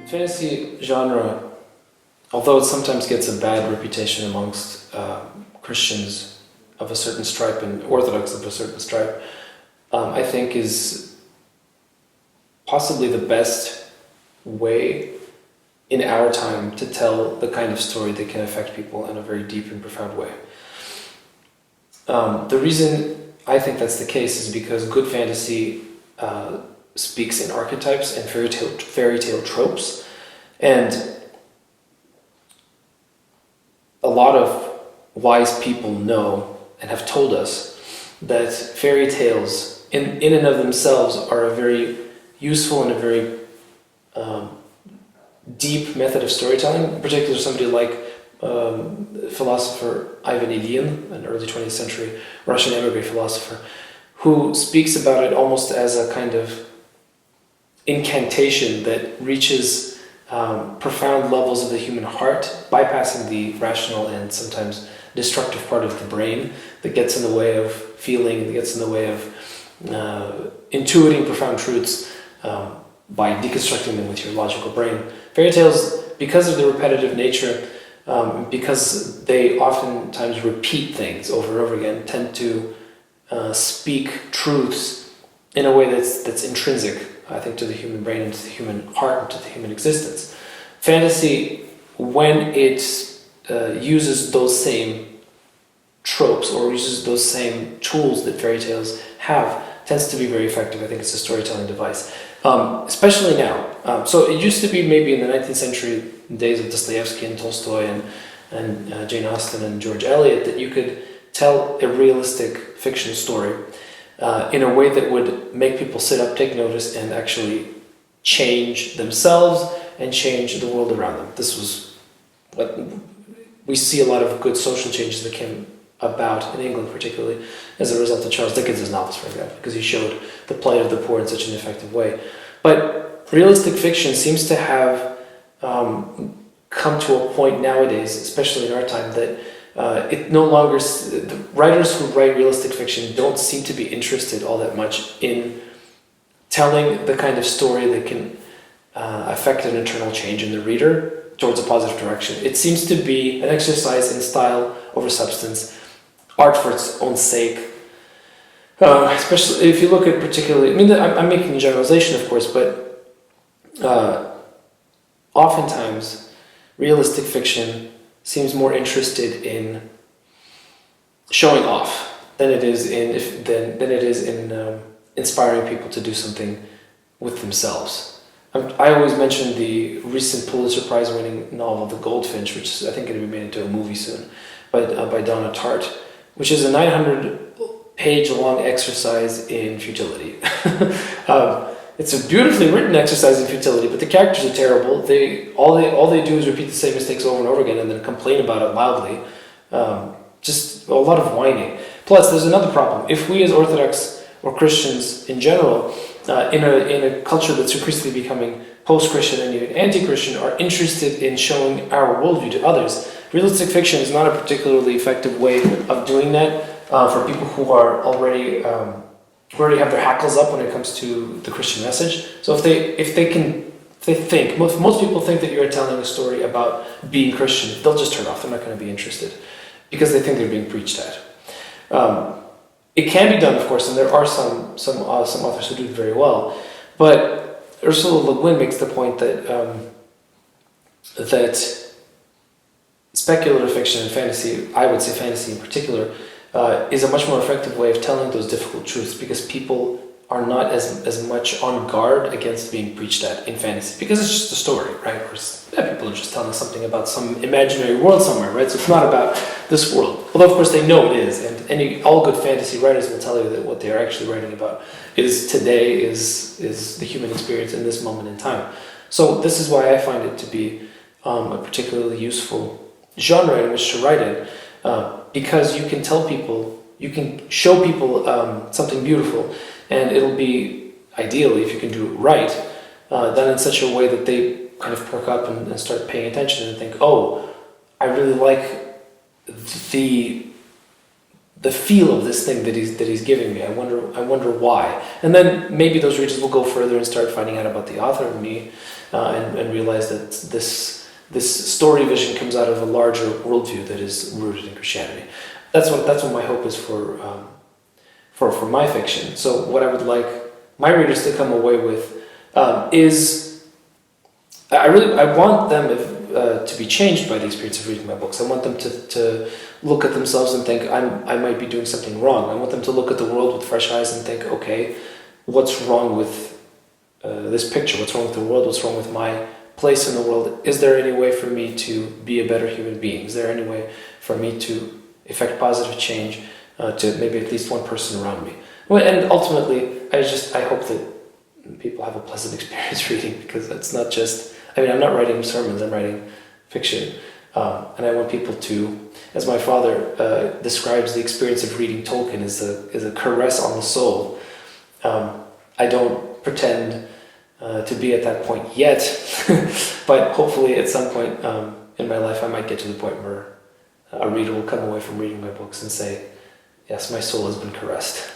Fantasy genre, although it sometimes gets a bad reputation amongst Christians of a certain stripe and Orthodox of a certain stripe, I think is possibly the best way in our time to tell the kind of story that can affect people in a very deep and profound way. The reason I think that's the case is because good fantasy speaks in archetypes and fairy tale tropes, and a lot of wise people know and have told us that fairy tales in and of themselves are a very useful and a very deep method of storytelling. In particular, somebody like philosopher Ivan Ilyin, an early 20th century Russian emigre philosopher, who speaks about it almost as a kind of incantation that reaches profound levels of the human heart, bypassing the rational and sometimes destructive part of the brain that gets in the way of feeling, that gets in the way of intuiting profound truths by deconstructing them with your logical brain. Fairy tales, because of the repetitive nature, because they oftentimes repeat things over and over again, tend to speak truths in a way that's intrinsic, I think, to the human brain and to the human heart and to the human existence. Fantasy, when it uses those same tropes or uses those same tools that fairy tales have, tends to be very effective. I think it's a storytelling device, especially now. So it used to be maybe in the 19th century days of Dostoevsky and Tolstoy and Jane Austen and George Eliot that you could tell a realistic fiction story in a way that would make people sit up, take notice, and actually change themselves and change the world around them. This was what we see a lot of good social changes that came about in England, particularly as a result of Charles Dickens' novels, for example, because he showed the plight of the poor in such an effective way. But realistic fiction seems to have come to a point nowadays, especially in our time, that it no longer, the writers who write realistic fiction don't seem to be interested all that much in telling the kind of story that can affect an internal change in the reader towards a positive direction. It seems to be an exercise in style over substance, art for its own sake. Especially if you look at particularly, I mean, I'm making a generalization, of course, but oftentimes realistic fiction seems more interested in showing off than it is in inspiring people to do something with themselves. I always mention the recent Pulitzer Prize-winning novel *The Goldfinch*, which is, I think, going to be made into a movie soon, by Donna Tartt, which is a 900-page-long exercise in futility. It's a beautifully written exercise in futility, but the characters are terrible. All they do is repeat the same mistakes over and over again and then complain about it loudly. Just a lot of whining. Plus, there's another problem. If we as Orthodox or Christians in general, in a culture that's increasingly becoming post-Christian and even anti-Christian, are interested in showing our worldview to others, realistic fiction is not a particularly effective way of doing that for people who are already have their hackles up when it comes to the Christian message. So if they think most people think that you're telling a story about being Christian, they'll just turn off. They're not going to be interested because they think they're being preached at. It can be done, of course, and there are some authors who do it very well. But Ursula Le Guin makes the point that that speculative fiction and fantasy, I would say fantasy in particular, is a much more effective way of telling those difficult truths because people are not as much on guard against being preached at in fantasy because it's just a story, right? Or people are just telling us something about some imaginary world somewhere, right? So it's not about this world. Although, of course, they know it is, and all good fantasy writers will tell you that what they are actually writing about is today, is the human experience in this moment in time. So this is why I find it to be a particularly useful genre in which to write in. Because you can tell people, you can show people something beautiful, and it'll be, ideally, if you can do it right, done in such a way that they kind of perk up and start paying attention and think, oh, I really like the the feel of this thing that he's giving me. I wonder why. And then maybe those readers will go further and start finding out about the author of me, and realize that this story vision comes out of a larger worldview that is rooted in Christianity. That's what my hope is for my fiction. So what I would like my readers to come away with is I want them to be changed by the experience of reading my books. I want them to look at themselves and think, I might be doing something wrong. I want them to look at the world with fresh eyes and think, okay, what's wrong with this picture? What's wrong with the world? What's wrong with my place in the world? Is there any way for me to be a better human being? Is there any way for me to effect positive change to maybe at least one person around me? And ultimately, I hope that people have a pleasant experience reading, because it's not just, I'm not writing sermons, I'm writing fiction. And I want people to, as my father describes the experience of reading Tolkien as a caress on the soul. I don't pretend to be at that point yet, but hopefully at some point in my life I might get to the point where a reader will come away from reading my books and say, yes, my soul has been caressed.